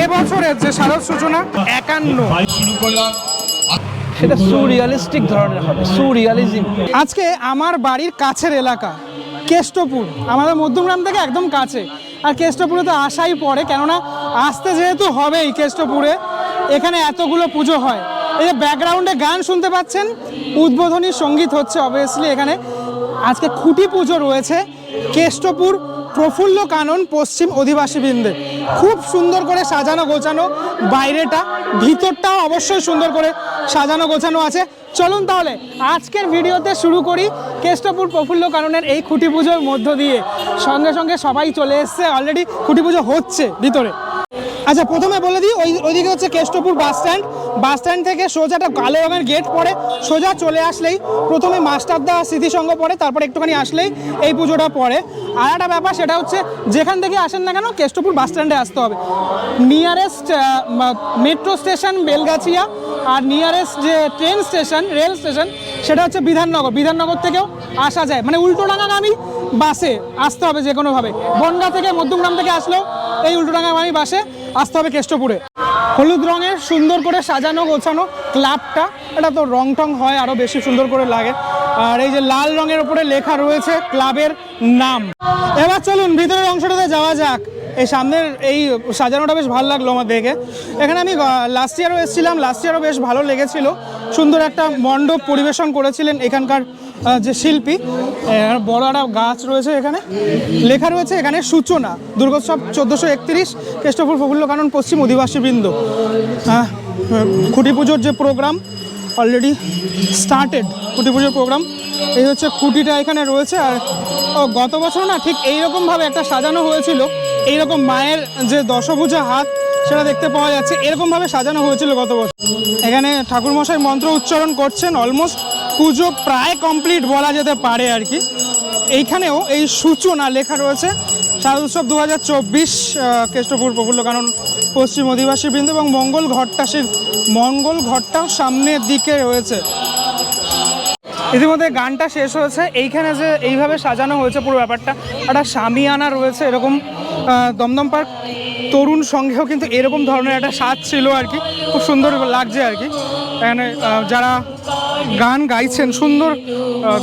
এবছরের যে শারদ সূচনা 51 শুরু করলাম। সেটা সুরিয়ালিস্টিক ধরনের হবে, সুরিয়ালিজম। আজকে আমার বাড়ির কাছের এলাকা কেষ্টপুর, আমাদের মধ্যমগ্রাম থেকে একদম কাছে। আর কেষ্টপুরে তো আসাই পড়ে, কেননা আসতে যেহেতু হবেই কেষ্টপুরে, এখানে এতগুলো পুজো হয়। এই যে ব্যাকগ্রাউন্ডে গান শুনতে পাচ্ছেন, উদ্বোধনী সঙ্গীত হচ্ছে অবভিয়াসলি এখানে। আজকে খুঁটি পুজো রয়েছে কেষ্টপুর প্রফুল্ল কানন পশ্চিম অধিবাসী বৃন্দে। খুব সুন্দর করে সাজানো গোছানো, বাইরেটা ভিতরটাও অবশ্যই সুন্দর করে সাজানো গোছানো আছে। চলুন তাহলে আজকের ভিডিওতে শুরু করি কেষ্টপুর প্রফুল্ল কাননের এই খুঁটি পুজোর মধ্য দিয়ে। সঙ্গে সঙ্গে সবাই চলে এসছে, অলরেডি খুঁটি পুজো হচ্ছে ভিতরে। আচ্ছা, প্রথমে বলে দিই, ওইদিকে হচ্ছে কেষ্টপুর বাস স্ট্যান্ড থেকে সোজা একটা কালো রঙের গেট পড়ে, সোজা চলে আসলেই প্রথমে মাস্টারদা স্মৃতিসংঘ পড়ে, তারপর একটুখানি আসলেই এই পুজোটা পড়ে। আর একটা ব্যাপার, সেটা হচ্ছে যেখান থেকে আসেন না কেন কেষ্টপুর বাস স্ট্যান্ডে আসতে হবে। নিয়ারেস্ট মেট্রো স্টেশন বেলগাছিয়া, আর নিয়ারেস্ট যে ট্রেন স্টেশন, রেল স্টেশন, সেটা হচ্ছে বিধাননগর থেকেও আসা যায়, মানে উল্টোডাঙ্গাগামী বাসে আসতে হবে যে কোনোভাবে। বনগাঁ থেকে মধ্যমগ্রাম থেকে আসলেও এই উল্টোডাঙ্গাগামী বাসে আসতে হবে কেষ্টপুরে। হলুদ রঙের সুন্দর করে সাজানো গোছানো ক্লাবটা, এটা তো রং টং হয় আরও বেশি সুন্দর করে লাগে। আর এই যে লাল রঙের উপরে লেখা রয়েছে ক্লাবের নাম। এবার চলুন ভিতরের অংশটাতে যাওয়া যাক। এই সামনের এই সাজানোটা বেশ ভালো লাগলো আমার দেখে। এখানে আমি লাস্ট ইয়ারও এসেছিলাম, লাস্ট ইয়ারও বেশ ভালো লেগেছিল। সুন্দর একটা মণ্ডপ পরিবেশন করেছিলেন এখানকার যে শিল্পী। বড় একটা গাছ রয়েছে, এখানে লেখা রয়েছে এখানে সূচনা দুর্গোৎসব 1431 কেষ্টপুর প্রফুল্ল কানন পশ্চিম অধিবাসীবৃন্দ। খুঁটি পুজোর যে প্রোগ্রাম অলরেডি স্টার্টেড, খুঁটি পুজোর প্রোগ্রাম। এই হচ্ছে খুঁটিটা এখানে রয়েছে। আর গত বছর না ঠিক এইরকমভাবে একটা সাজানো হয়েছিল, এইরকম মায়ের যে দশভুজা হাত সেটা দেখতে পাওয়া যাচ্ছে, এরকমভাবে সাজানো হয়েছিল গত বছর। এখানে ঠাকুরমশাই মন্ত্র উচ্চারণ করছেন, অলমোস্ট পুজো প্রায় কমপ্লিট বলা যেতে পারে আর কি। এইখানেও এই সূচনা লেখা রয়েছে শারদোৎসব 2024 কেষ্টপুর প্রফুল্ল কানন পশ্চিম অধিবাসীবৃন্দ, এবং মঙ্গল ঘটটাও সামনের দিকে রয়েছে। ইতিমধ্যে গানটা শেষ হয়েছে। এইখানে যে এইভাবে সাজানো হয়েছে পুরো ব্যাপারটা, একটা শামিয়ানা রয়েছে এরকম। দমদম পার্ক তরুণ সংঘেও কিন্তু এরকম ধরনের একটা স্বাদ ছিল আর কি, খুব সুন্দর লাগছে আর কি। এখানে যারা গান গাইছেন, সুন্দর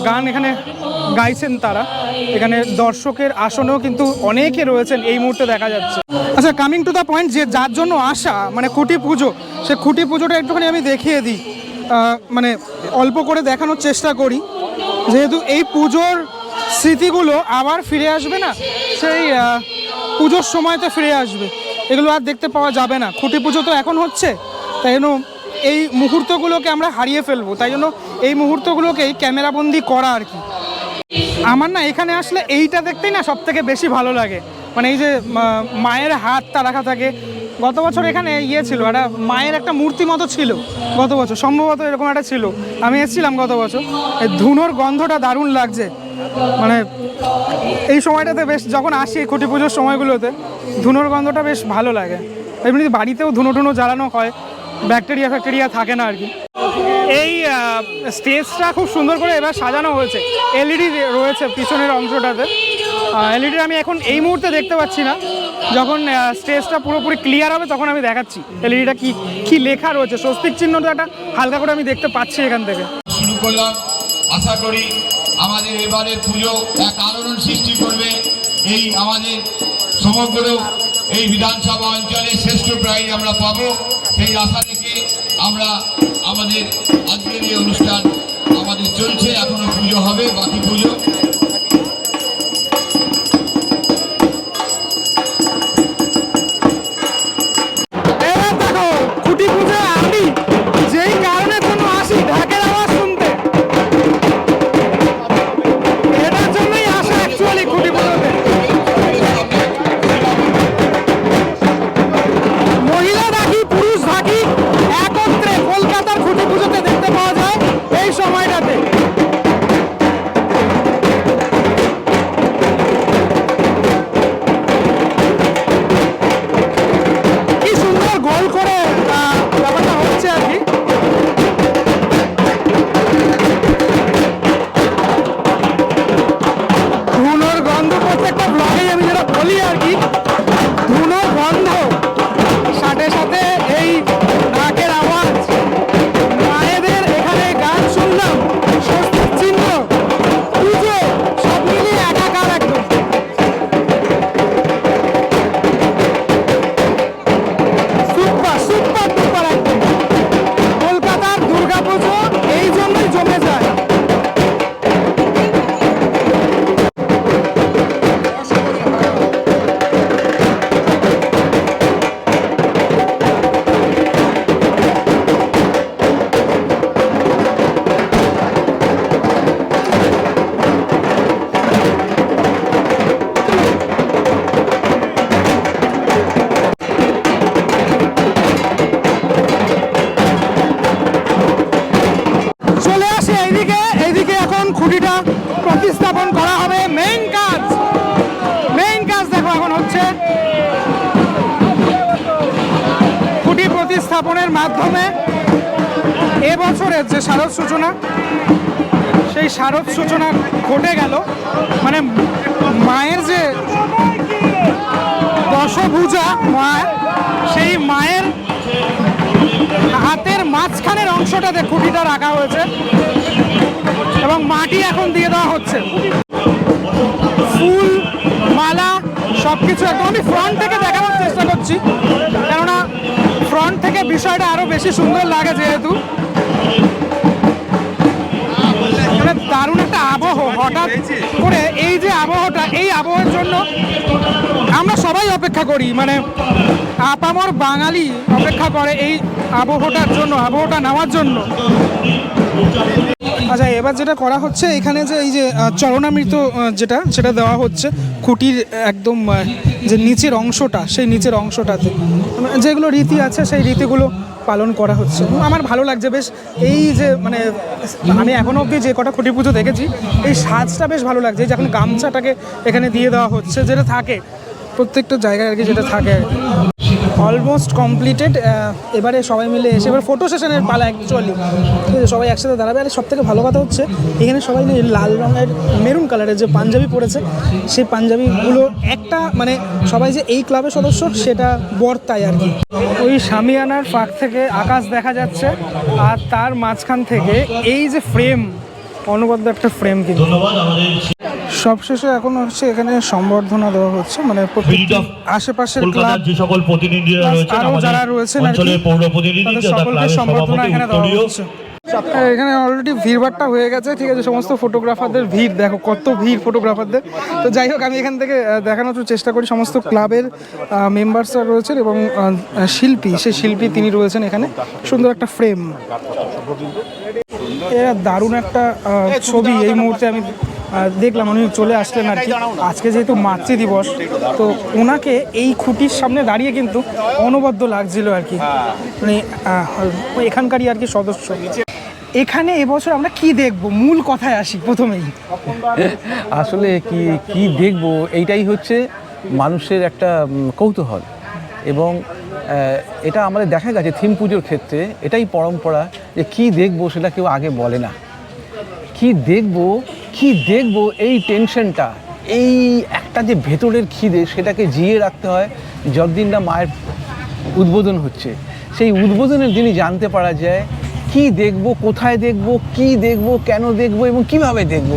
গান এখানে গাইছেন তারা, এখানে দর্শকের আসনেও কিন্তু অনেকে রয়েছেন এই মুহূর্তে দেখা যাচ্ছে। আচ্ছা, কামিং টু দ্য পয়েন্ট, যে যার জন্য আসা মানে খুঁটি পুজো, সে খুঁটি পুজোটা একটুখানি আমি দেখিয়ে দিই, মানে অল্প করে দেখানোর চেষ্টা করি। যেহেতু এই পুজোর স্মৃতিগুলো আবার ফিরে আসবে না, সেই পুজোর সময়তে ফিরে আসবে, এগুলো আর দেখতে পাওয়া যাবে না। খুঁটি পুজো তো এখন হচ্ছে, তাই জন্য এই মুহূর্তগুলোকে আমরা হারিয়ে ফেলবো, তাই জন্য এই মুহূর্তগুলোকেই ক্যামেরাবন্দি করা আর কি। আমার না এখানে আসলে এইটা দেখতেই না সব থেকে বেশি ভালো লাগে, মানে এই যে মায়ের হাতটা রাখা থাকে। গত বছর এখানে ছিল, একটা মায়ের একটা মূর্তি মতো ছিল গত বছর, সম্ভবত এরকম একটা ছিল। আমি এসেছিলাম গত বছর। এই ধুনোর গন্ধটা দারুণ লাগছে, মানে এই সময়টাতে বেশ, যখন আসি খুঁটি পুজোর সময়গুলোতে ধুনোর গন্ধটা বেশ ভালো লাগে। এমনি বাড়িতেও ধুনো জ্বালানো হয়, ব্যাকটেরিয়া থাকে না আর কি। এই স্টেজটা খুব সুন্দর করে এবার সাজানো হয়েছে, এলইডি রয়েছে পিছনের অংশটাতে। এলইডি আমি এখন এই মুহূর্তে দেখতে পাচ্ছি না, যখন স্টেজটা পুরোপুরি ক্লিয়ার হবে তখন আমি দেখাচ্ছি এলইডিটা কি লেখা রয়েছে। স্বস্তিক চিহ্নটা একটা হালকা করে আমি দেখতে পাচ্ছি এখান থেকে। শুরু করলাম, আশা করি আমাদের এবারের পুজো এক আলোড়ন সৃষ্টি করবে। এই আমাদের সমগ্র এই বিধানসভা অঞ্চলে শ্রেষ্ঠ প্রাইজ আমরা পাবো, সেই আশা থেকে আমরা আমাদের আজকের এই অনুষ্ঠান আমাদের চলছে। এখনো পুজো হবে, বাকি পুজো। খুঁটিটা প্রতিস্থাপন করা হবে। মেইন কাজ দেখো এখন হচ্ছে। খুঁটি প্রতিস্থাপনের মাধ্যমে এবছরের যে শারদ সূচনা, সেই শারদ সূচনা ঘটে গেল। মানে মায়ের যে দশভুজা মা, সেই মায়ের হাতের মাঝখানের অংশটাতে খুঁটিটা রাখা হয়েছে এবং মাটি এখন দিয়ে দেওয়া হচ্ছে। ফুল মালা সবকিছু একদম আমি ফ্রন্ট থেকে দেখানোর চেষ্টা করছি, কেননা ফ্রন্ট থেকে বিষয়টা আরো বেশি সুন্দর লাগে, যেহেতু দারুণ একটা আবহ। হঠাৎ করে এই যে আবহটা, এই আবহের জন্য আমরা সবাই অপেক্ষা করি, মানে আপামর বাঙালি অপেক্ষা করে এই আবহটার জন্য, আবহটা নেওয়ার জন্য। আচ্ছা, এবার যেটা করা হচ্ছে এখানে যে এই যে চরণামৃত সেটা দেওয়া হচ্ছে খুঁটির একদম যে নিচের অংশটা, সেই নিচের অংশটাতে যেগুলো রীতি আছে সেই রীতিগুলো পালন করা হচ্ছে। আমার ভালো লাগছে বেশ। এই যে মানে আমি এখনো অবধি যে কটা খুঁটি পুজো দেখেছি, এই সাজটা বেশ ভালো লাগছে। যখন গামছাটাকে এখানে দিয়ে দেওয়া হচ্ছে, যেটা থাকে প্রত্যেকটা জায়গায় আর কি, যেটা থাকে আর কি। Almost completed. এবারে সবাই মিলে এসে এবার ফটো সেশনের পালা অ্যাকচুয়ালি, ঠিক আছে, সবাই একসাথে দাঁড়াবে। আর সব থেকে ভালো কথা হচ্ছে এখানে সবাই লাল রঙের মেরুন কালারের যে পাঞ্জাবি পরেছে, সেই পাঞ্জাবিগুলো একটা মানে সবাই যে এই ক্লাবের সদস্য সেটা বর্তায় আর কি। ওই শামিয়ানার ফাঁক থেকে আকাশ দেখা যাচ্ছে, আর তার মাঝখান থেকে এই যে ফ্রেম, অনবদ্য একটা ফ্রেম। কিন্তু সবশেষে এখন হচ্ছে এখানে সম্বর্ধনা দেওয়া হচ্ছে, মানে আশেপাশের ক্লাব যে সকল প্রতিনিধিরা রয়েছেন, আরো যারা রয়েছেন অঞ্চলের পৌর প্রতিনিধি, সকলকে সম্বর্ধনা এখানে দেওয়া হচ্ছে। এখানে অলরেডি ভিড়ভাড়টা হয়ে গেছে, ঠিক আছে, সমস্ত ফটোগ্রাফারদের ভিড় দেখো, কত ভিড় ফটোগ্রাফারদের। তো যাই হোক, আমি এখান থেকে দেখানোর চেষ্টা করি। সমস্ত ক্লাবের মেম্বার্সরা রয়েছেন এবং শিল্পী, সেই শিল্পী তিনি রয়েছেন এখানে। সুন্দর একটা ফ্রেম, এরা দারুণ একটা ছবি এই মুহূর্তে আমি দেখলাম। উনি চলে আসলেন আর কি, আজকে যেহেতু মাতৃ দিবস, তো ওনাকে এই খুঁটির সামনে দাঁড়িয়ে কিন্তু অনবদ্য লাগছিল আর কি, মানে এখানকারই আর কি সদস্য। এখানে এবছর আমরা কি দেখব, মূল কথায় আসি প্রথমেই। আসলে কি দেখব, এইটাই হচ্ছে মানুষের একটা কৌতূহল। এবং এটা আমাদের দেখা গেছে থিম পুজোর ক্ষেত্রে এটাই পরম্পরা, যে কি দেখব সেটা কেউ আগে বলে না। কি দেখব এই টেনশনটা, এই একটা যে ভেতরের খিদে, সেটাকে জিয়ে রাখতে হয় যতদিন না মায়ের উদ্বোধন হচ্ছে। সেই উদ্বোধনের দিনই জানতে পারা যায় কি দেখব, কোথায় দেখব, কি দেখব, কেন দেখব এবং কিভাবে দেখব।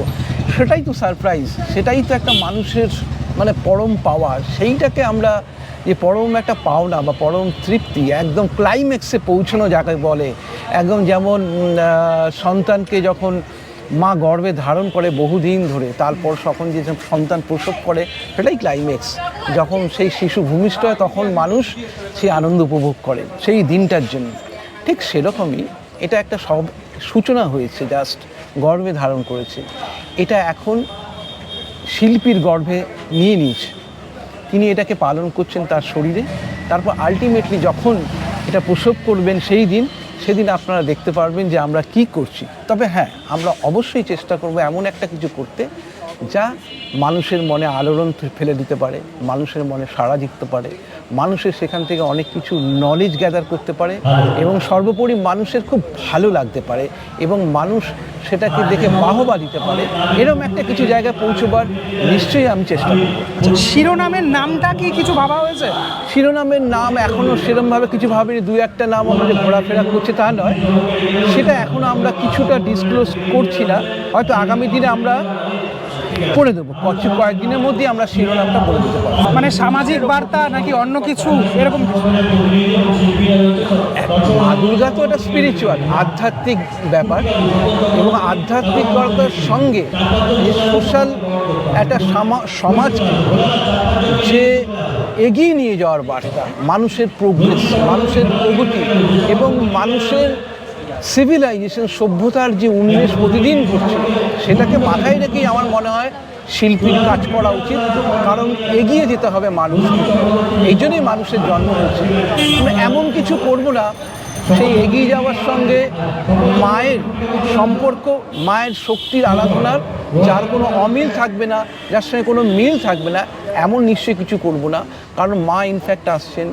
সেটাই তো সারপ্রাইজ, সেটাই তো একটা মানুষের মানে পরম পাওয়া। সেইটাকে আমরা যে পরম একটা পাওনা বা পরম তৃপ্তি, একদম ক্লাইম্যাক্সে পৌঁছানো যাকে বলে, একদম যেমন সন্তানকে যখন মা গর্ভে ধারণ করে বহুদিন ধরে, তারপর যখন যে সন্তান প্রসব করে, সেটাই ক্লাইম্যাক্স। যখন সেই শিশু ভূমিষ্ঠ হয়, তখন মানুষ সেই আনন্দ উপভোগ করে সেই দিনটার জন্য। ঠিক সেরকমই এটা একটা সূচনা হয়েছে, জাস্ট গর্ভে ধারণ করেছে। এটা এখন শিল্পীর গর্ভে নিয়ে নিয়েছে, তিনি এটাকে পালন করছেন তার শরীরে। তারপর আলটিমেটলি যখন এটা প্রসব করবেন সেদিন আপনারা দেখতে পারবেন যে আমরা কি করছি। তবে হ্যাঁ, আমরা অবশ্যই চেষ্টা করব এমন একটা কিছু করতে যা মানুষের মনে আলোড়ন ফেলে দিতে পারে, মানুষের মনে সাড়া দিতে পারে, মানুষের সেখান থেকে অনেক কিছু নলেজ গ্যাদার করতে পারে এবং সর্বোপরি মানুষের খুব ভালো লাগতে পারে এবং মানুষ সেটাকে দেখে বাহবা দিতে পারে। এরকম একটা কিছু জায়গায় পৌঁছবার নিশ্চয়ই আমি চেষ্টা করব। শিরোনামের নামটা কি কিছু ভাবা হয়েছে? শিরোনামের নাম এখনও সেরকমভাবে কিছু ভাবিনি। দু একটা নাম আমাদের ঘোরাফেরা করছে, তা নয়, সেটা এখনও আমরা কিছুটা ডিসক্লোজ করছি না। হয়তো আগামী দিনে আমরা করে দেবো, কয়েকদিনের মধ্যেই আমরা শিরোনামটা বলে দিতে পারবো। মানে সামাজিক বার্তা নাকি অন্য কিছু এরকম? মা দুর্গা তো একটা স্পিরিচুয়াল, আধ্যাত্মিক ব্যাপার, এবং আধ্যাত্মিকতার সঙ্গে যে সোশ্যাল একটা সমাজকে যে এগিয়ে নিয়ে যাওয়ার বার্তা, মানুষের প্রোগ্রেস, মানুষের প্রগতি এবং মানুষের সিভিলাইজেশন, সভ্যতার যে উন্মেষ প্রতিদিন ঘটছে, সেটাকে মাথায় রেখেই আমার মনে হয় শিল্পীর কাজ করা উচিত। কারণ এগিয়ে যেতে হবে মানুষ, এই জন্যই মানুষের জন্ম হচ্ছে। আমরা এমন কিছু করবো না সেই এগিয়ে যাওয়ার সঙ্গে মায়ের সম্পর্ক, মায়ের শক্তির আরাধনার যার কোনো অমিল থাকবে না, যার সঙ্গে কোনো মিল থাকবে না, এমন নিশ্চয়ই কিছু করব না। কারণ মা ইনফ্যাক্ট আসছেন,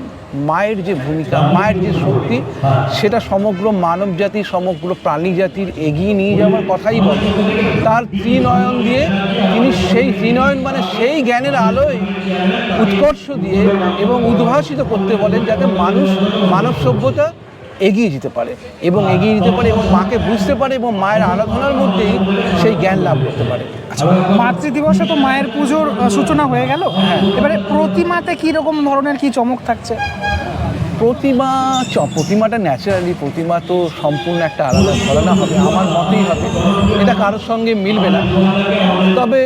মায়ের যে ভূমিকা, মায়ের যে শক্তি, সেটা সমগ্র মানব জাতি, সমগ্র প্রাণী জাতির এগিয়ে নিয়ে যাওয়ার কথাই বলে। তার ত্রিনয়ন দিয়ে তিনি সেই ত্রিনয়ন মানে সেই জ্ঞানের আলোয় উৎকর্ষ দিয়ে এবং উদ্ভাসিত করতে বলেন, যাতে মানব সভ্যতা এগিয়ে যেতে পারে এবং এগিয়ে যেতে পারে এবং মাকে বুঝতে পারে এবং মায়ের আরাধনার মধ্যেই সেই জ্ঞান লাভ করতে পারে। মাতৃদিবসে তো মায়ের পুজোর সূচনা হয়ে গেল, এবারে প্রতিমাতে কি রকম ধরনের কি চমক থাকছে? প্রতিমাটা ন্যাচারালি, প্রতিমা তো সম্পূর্ণ একটা আলাদা ঘরানা হবে, আমার মতেই হবে, এটা কারোর সঙ্গে মিলবে না। তবে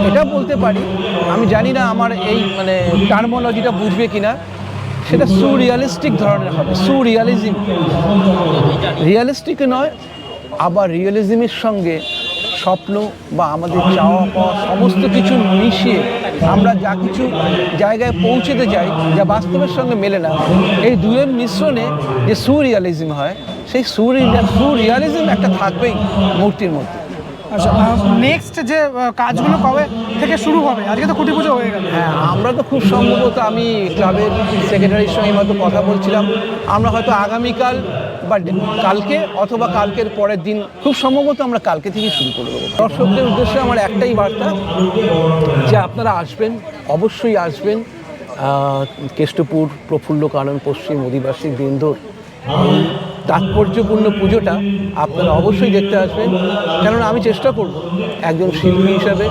এটা বলতে পারি, আমি জানি না আমার এই মানে টার্মোলজিটা বুঝবে কিনা, সেটা সুরিয়ালিস্টিক ধরনের হবে, সুরিয়ালিজম, রিয়ালিস্টিক নয়, আবার রিয়েলিজমের সঙ্গে স্বপ্ন বা আমাদের চাওয়া পাওয়া সমস্ত কিছু মিশিয়ে আমরা যা কিছু জায়গায় পৌঁছতে চাই, যা বাস্তবের সঙ্গে মেলে না, এই দুয়ের মিশ্রণে যে সুরিয়ালিজম হয়, সেই সুরিয়ালিজম একটা থাকবেই মূর্তির মধ্যে। আচ্ছা, নেক্সট যে কাজগুলো কবে থেকে শুরু হবে? আজকে তো খুঁটি পুজো হয়ে গেল। হ্যাঁ, আমরা তো খুব সম্ভবত, আমি ক্লাবের সেক্রেটারির সঙ্গে হয়তো কথা বলছিলাম, আমরা হয়তো আগামীকাল বা কালকে অথবা কালকের পরের দিন, খুব সম্ভবত আমরা কালকে থেকেই শুরু করে দেবো। দর্শকদের উদ্দেশ্যে আমার একটাই বার্তা, যে আপনারা আসবেন, অবশ্যই আসবেন। কেষ্টপুর প্রফুল্লকানন পশ্চিম অধিবাসী বৃন্দর এই তাৎপর্যপূর্ণ পুজোটা আপনারা অবশ্যই দেখতে আসবেন। কেননা আমি চেষ্টা করব একজন শিল্পী হিসাবে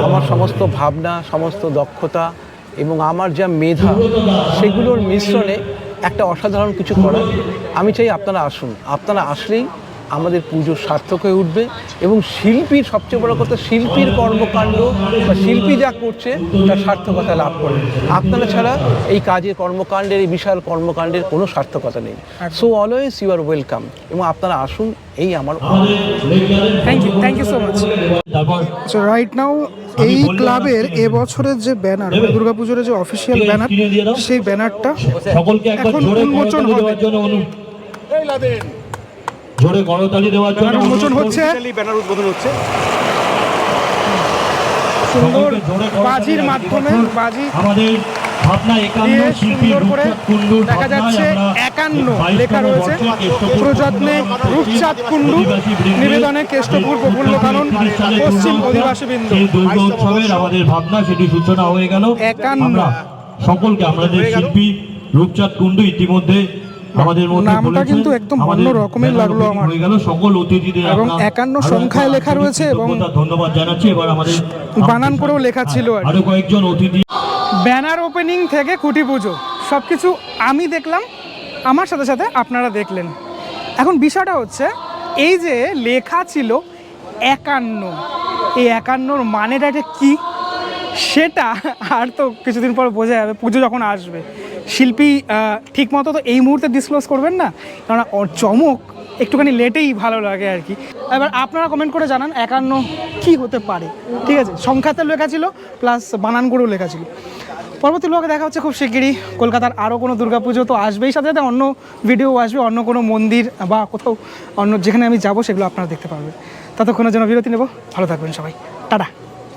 আমার সমস্ত ভাবনা, সমস্ত দক্ষতা এবং আমার যা মেধা, সেগুলোর মিশ্রণে একটা অসাধারণ কিছু করা। আমি চাই আপনারা আসুন, আপনারা আসলেই আমাদের পুজো সার্থক হয়ে উঠবে এবং শিল্পীর, সবচেয়ে বড় কথা, শিল্পীর কর্মকাণ্ড বা শিল্পী যা করছে তার সার্থকতা লাভ করবে। আপনারা ছাড়া এই কাজের কর্মকাণ্ডের, এই বিশাল কর্মকাণ্ডের কোনো সার্থকতা নেই। So always you are welcome, এবং আপনারা আসুন, এই আমার। Thank you so much. So right now এই ক্লাবের এবছরের যে ব্যানার, দুর্গাপুজোর যে অফিসিয়াল ব্যানার, সেই ব্যানারটা এখন উন্মোচন হবে। জোরে করতালি দেওয়ার জন্য উন্মোচন হচ্ছে, ব্যানার উদ্বোধন হচ্ছে সুন্দর বাজির মাধ্যমে, বাজি আমাদের ভাবনা 51 শিল্পী সুন্দর করে দেখা যাচ্ছে 51 লেখা রয়েছে। প্রযত্নে রূপচাঁদ কুণ্ডু, নিবেদনে কেষ্টপুর প্রফুল্লকানন পশ্চিম অধিবাসী বৃন্দ। দুর্গা উৎসবের আমাদের ভাবনা সেটি সূচনা হয়ে গেল। 51 আমরা সকলকে, আমাদের শিল্পী রূপচাঁদ কুণ্ডু ইতিমধ্যে আমাদের মধ্যে নামটা কিন্তু একদম অন্য রকমের লাগলো আমার, হয়ে গেল। সকল অতিথিদের এবং 51 সংখ্যায় লেখা রয়েছে এবং ধন্যবাদ জানাচ্ছি। এবার আমাদের বানান করেও লেখা ছিল। আরো কয়েকজন অতিথি। ব্যানার ওপেনিং থেকে খুঁটি পুজো সব কিছু আমি দেখলাম, আমার সাথে সাথে আপনারা দেখলেন। এখন বিষয়টা হচ্ছে, এই যে লেখা ছিল 51, এই 51-র মানেটা কি, সেটা আর তো কিছুদিন পর বোঝা যাবে, পুজো যখন আসবে। শিল্পী ঠিক মতো তো এই মুহূর্তে ডিসক্লোজ করবেন না, কারণ ওর চমক একটুখানি লেটেই ভালো লাগে আর কি। এবার আপনারা কমেন্ট করে জানান 51 কি হতে পারে, ঠিক আছে? সংখ্যাতে লেখা ছিল, প্লাস বানানগুলোও লেখা ছিল। পরবর্তী ব্লগে দেখা হচ্ছে খুব শিগগিরই। কলকাতার আরও কোনো দুর্গাপুজো তো আসবেই, সাথে সাথে অন্য ভিডিও আসবে, অন্য কোনো মন্দির বা কোথাও অন্য যেখানে আমি যাব সেগুলো আপনারা দেখতে পারবেন। ততক্ষণের জন্য বিরতি নেব। ভালো থাকবেন সবাই, টাটা।